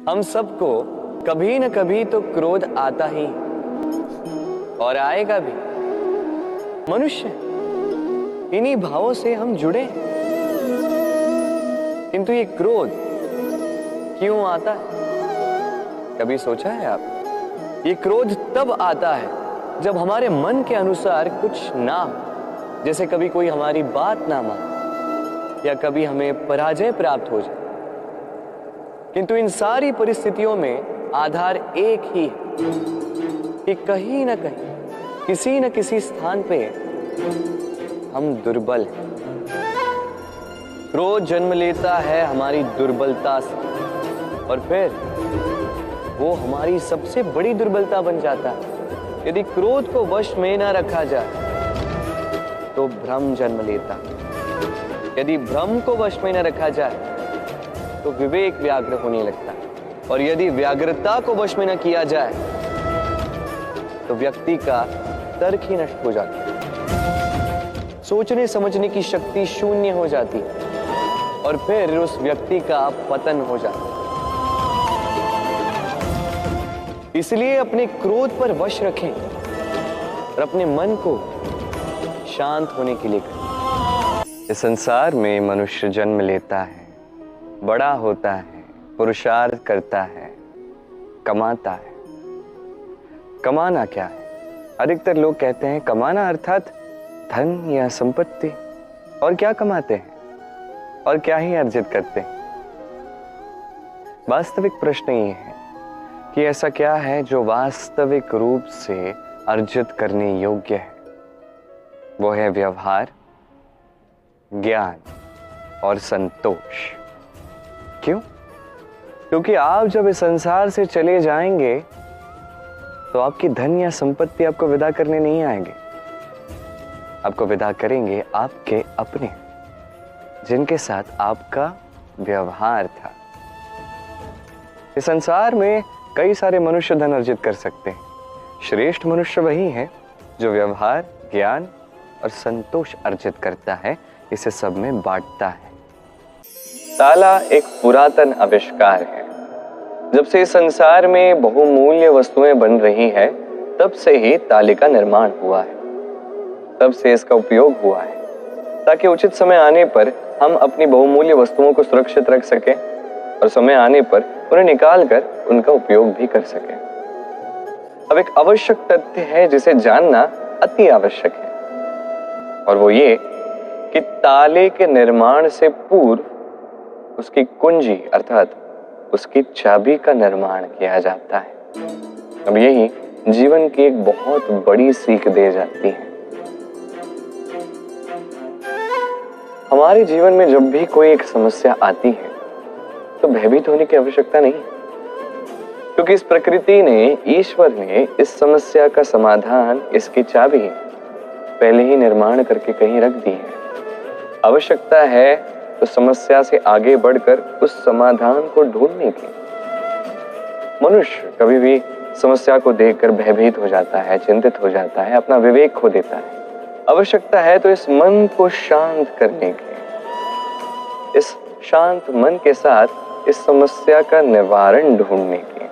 हम सबको कभी न कभी तो क्रोध आता ही और आएगा भी। मनुष्य इन्हीं भावों से हम जुड़े हैं। किंतु ये क्रोध क्यों आता है, कभी सोचा है आप? ये क्रोध तब आता है जब हमारे मन के अनुसार कुछ ना हो, जैसे कभी कोई हमारी बात ना माने या कभी हमें पराजय प्राप्त हो जाए। किंतु इन सारी परिस्थितियों में आधार एक ही है कि कहीं ना कहीं, किसी न किसी स्थान पे हम दुर्बल हैं। क्रोध जन्म लेता है हमारी दुर्बलता से और फिर वो हमारी सबसे बड़ी दुर्बलता बन जाता है। यदि क्रोध को वश में न रखा जाए तो भ्रम जन्म लेता है। यदि भ्रम को वश में न रखा जाए तो विवेक व्याग्र होने लगता है और यदि व्याग्रता को वश में न किया जाए तो व्यक्ति का तर्क ही नष्ट हो जाता है। सोचने समझने की शक्ति शून्य हो जाती है और फिर उस व्यक्ति का पतन हो जाता है। इसलिए अपने क्रोध पर वश रखें और अपने मन को शांत होने के लिए करें। इस संसार में मनुष्य जन्म लेता है, बड़ा होता है, पुरुषार्थ करता है, कमाता है। कमाना क्या है? अधिकतर लोग कहते हैं कमाना अर्थात धन या संपत्ति। और क्या कमाते हैं और क्या ही अर्जित करते हैं? वास्तविक प्रश्न ये है कि ऐसा क्या है जो वास्तविक रूप से अर्जित करने योग्य है? वो है व्यवहार, ज्ञान और संतोष। क्यों? क्योंकि आप जब इस संसार से चले जाएंगे तो आपकी धन या संपत्ति आपको विदा करने नहीं आएंगे। आपको विदा करेंगे आपके अपने, जिनके साथ आपका व्यवहार था। इस संसार में कई सारे मनुष्य धन अर्जित कर सकते हैं। श्रेष्ठ मनुष्य वही है जो व्यवहार, ज्ञान और संतोष अर्जित करता है, इसे सब में बांटता है। ताला एक पुरातन आविष्कार है। जब से इस संसार में बहुमूल्य वस्तुएं बन रही हैं, तब से ही ताले का निर्माण हुआ है। तब से इसका उपयोग हुआ है ताकि उचित समय आने पर हम अपनी बहुमूल्य वस्तुओं को सुरक्षित रख सकें और समय आने पर उन्हें निकालकर उनका उपयोग भी कर सकें। अब एक आवश्यक तथ्य है जिसे जानना अति आवश्यक है, और वो ये कि ताले के निर्माण से पूर्व उसकी कुंजी अर्थात उसकी चाबी का निर्माण किया जाता है। अब यही जीवन की एक बहुत बड़ी सीख दे जाती है। हमारे जीवन में जब भी कोई एक समस्या आती है तो भयभीत होने की आवश्यकता नहीं, क्योंकि इस प्रकृति ने, ईश्वर ने इस समस्या का समाधान, इसकी चाबी पहले ही निर्माण करके कहीं रख दी है। आवश्यकता है तो समस्या से आगे बढ़कर उस समाधान को ढूंढने की। मनुष्य कभी भी समस्या को देखकर भयभीत हो जाता है, चिंतित हो जाता है, अपना विवेक खो देता है। आवश्यकता है तो इस मन को शांत करने की, इस शांत मन के साथ इस समस्या का निवारण ढूंढने की।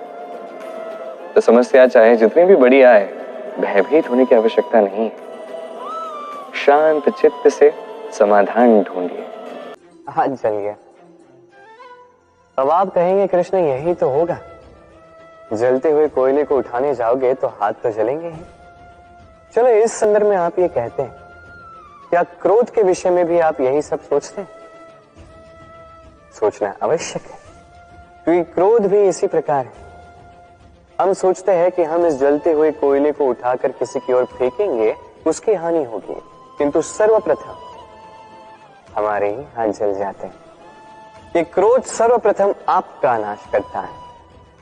तो समस्या चाहे जितनी भी बड़ी आए, भयभीत होने की आवश्यकता नहीं है। शांत चित्त से समाधान ढूंढिए। हाथ जल गया। अब आप कहेंगे कृष्ण यही तो होगा, जलते हुए कोयले को उठाने जाओगे तो हाथ तो जलेंगे ही। चलो इस संदर्भ में आप ये कहते हैं, क्या क्रोध के विषय में भी आप यही सब सोचते हैं? सोचना आवश्यक है, क्योंकि क्रोध भी इसी प्रकार है। हम सोचते हैं कि हम इस जलते हुए कोयले को उठाकर किसी की ओर फेंकेंगे, उसकी हानि होगी, किंतु सर्वप्रथम हमारे ही हाथ जल जाते हैं। ये क्रोध सर्वप्रथम आपका नाश करता है,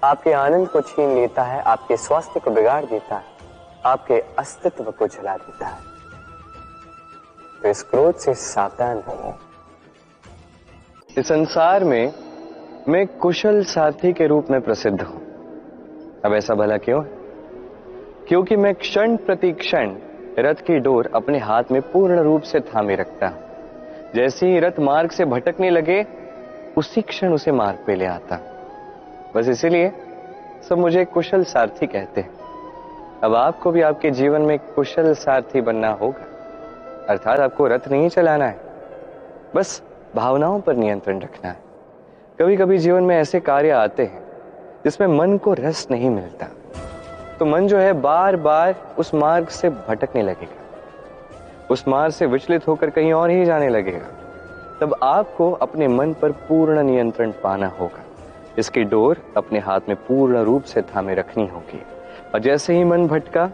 आपके आनंद को छीन लेता है, आपके स्वास्थ्य को बिगाड़ देता है, आपके अस्तित्व को जला देता है। तो इस क्रोध से सावधान रहिए। इस संसार में मैं कुशल साथी के रूप में प्रसिद्ध हूं। अब ऐसा भला क्यों है? क्योंकि मैं क्षण प्रति क्षण रथ की डोर अपने हाथ में पूर्ण रूप से थामे रखता हूं। जैसे ही रथ मार्ग से भटकने लगे, उसी क्षण उसे मार्ग पे ले आता। बस इसीलिए सब मुझे कुशल सारथी कहते हैं। अब आपको भी आपके जीवन में कुशल सारथी बनना होगा, अर्थात आपको रथ नहीं चलाना है, बस भावनाओं पर नियंत्रण रखना है। कभी कभी जीवन में ऐसे कार्य आते हैं जिसमें मन को रस नहीं मिलता, तो मन जो है बार बार उस मार्ग से भटकने लगेगा, उस मार्ग से विचलित होकर कहीं और ही जाने लगेगा। तब आपको अपने मन पर पूर्ण नियंत्रण पाना होगा, इसकी डोर अपने हाथ में पूर्ण रूप से थामे रखनी होगी, और जैसे ही मन भटका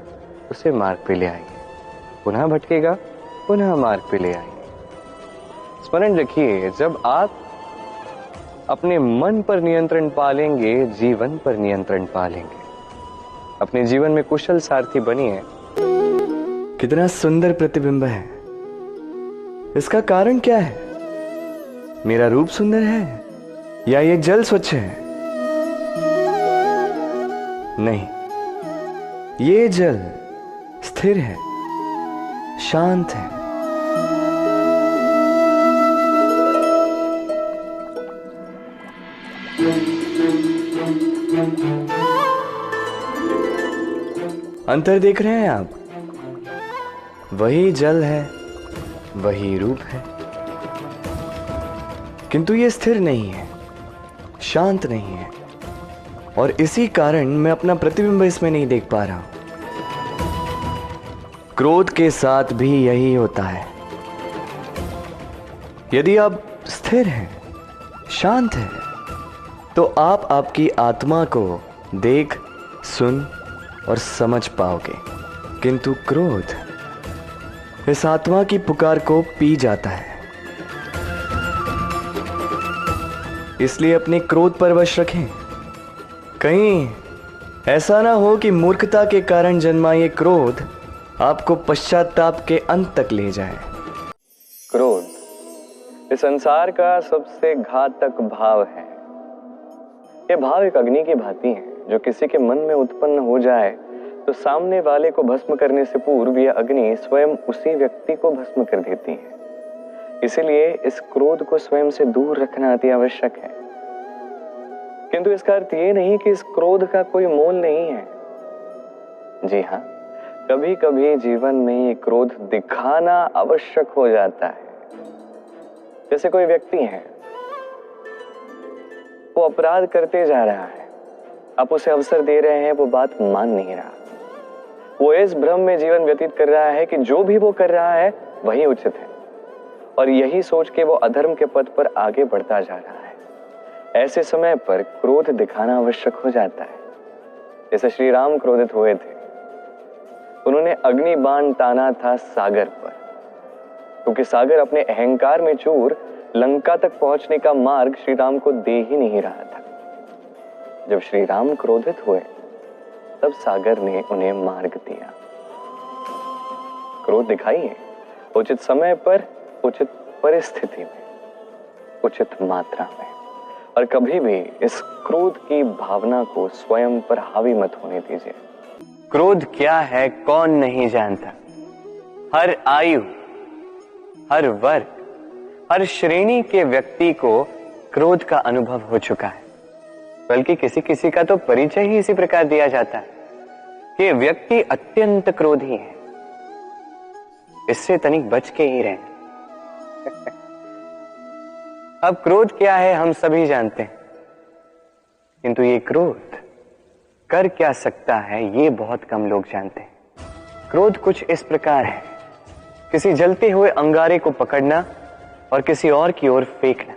उसे मार्ग पे ले आइए, पुनः भटकेगा पुनः मार्ग पे ले आइए। स्मरण रखिए, जब आप अपने मन पर नियंत्रण पालेंगे, जीवन पर नियंत्रण पालेंगे। अपने जीवन में कुशल सारथी बनिए। कितना सुंदर प्रतिबिंब है, इसका कारण क्या है? मेरा रूप सुंदर है या ये जल स्वच्छ है? नहीं, ये जल स्थिर है, शांत है। अंतर देख रहे हैं आप? वही जल है, वही रूप है, किंतु ये स्थिर नहीं है, शांत नहीं है, और इसी कारण मैं अपना प्रतिबिंब इसमें नहीं देख पा रहा हूं। क्रोध के साथ भी यही होता है। यदि आप स्थिर हैं, शांत हैं, तो आप आपकी आत्मा को देख, सुन और समझ पाओगे, किंतु क्रोध इस आत्मा की पुकार को पी जाता है। इसलिए अपने क्रोध पर वश रखें। कहीं ऐसा ना हो कि मूर्खता के कारण जन्मा ये क्रोध आपको पश्चाताप के अंत तक ले जाए। क्रोध इस संसार का सबसे घातक भाव है। यह भाव एक अग्नि की भांति है, जो किसी के मन में उत्पन्न हो जाए तो सामने वाले को भस्म करने से पूर्व यह अग्नि स्वयं उसी व्यक्ति को भस्म कर देती है। इसीलिए इस क्रोध को स्वयं से दूर रखना अति आवश्यक है। किंतु इसका अर्थ ये नहीं कि इस क्रोध का कोई मोल नहीं है। जी हाँ, कभी कभी जीवन में ये क्रोध दिखाना आवश्यक हो जाता है। जैसे कोई व्यक्ति है, वो अपराध करते जा रहा है, आप उसे अवसर दे रहे हैं, वो बात मान नहीं रहा। वो इस भ्रम में जीवन व्यतीत कर रहा है कि जो भी वो कर रहा है वही उचित है, और यही सोच के वो अधर्म के पथ पर आगे बढ़ता जा रहा है। ऐसे समय पर क्रोध दिखाना आवश्यक हो जाता है। जैसे श्री राम क्रोधित हुए थे, उन्होंने अग्नि बाण ताना था सागर पर, क्योंकि सागर अपने अहंकार में चूर लंका तक पहुंचने का मार्ग श्री राम को दे ही नहीं रहा था। जब श्री राम क्रोधित हुए तब सागर ने उन्हें मार्ग दिया। क्रोध दिखाइए उचित समय पर, उचित परिस्थिति में, उचित मात्रा में, और कभी भी इस क्रोध की भावना को स्वयं पर हावी मत होने दीजिए। क्रोध क्या है कौन नहीं जानता। हर आयु, हर वर्ग, हर श्रेणी के व्यक्ति को क्रोध का अनुभव हो चुका है। बल्कि किसी किसी का तो परिचय ही इसी प्रकार दिया जाता है कि व्यक्ति अत्यंत क्रोधी है, इससे तनिक बच के ही रहें। अब क्रोध क्या है हम सभी जानते हैं, किंतु ये क्रोध कर क्या सकता है ये बहुत कम लोग जानते हैं। क्रोध कुछ इस प्रकार है, किसी जलते हुए अंगारे को पकड़ना और किसी और की ओर फेंकना।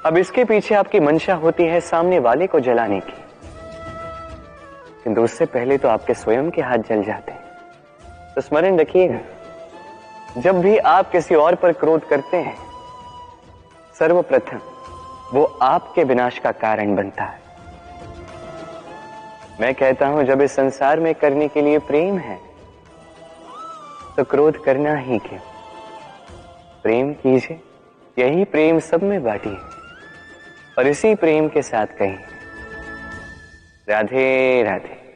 अब इसके पीछे आपकी मंशा होती है सामने वाले को जलाने की, किंतु उससे पहले तो आपके स्वयं के हाथ जल जाते हैं। तो स्मरण रखिएगा, जब भी आप किसी और पर क्रोध करते हैं, सर्वप्रथम वो आपके विनाश का कारण बनता है। मैं कहता हूं, जब इस संसार में करने के लिए प्रेम है तो क्रोध करना ही क्यों। प्रेम कीजिए, यही प्रेम सब में बांटिए, और इसी प्रेम के साथ कहिए राधे राधे।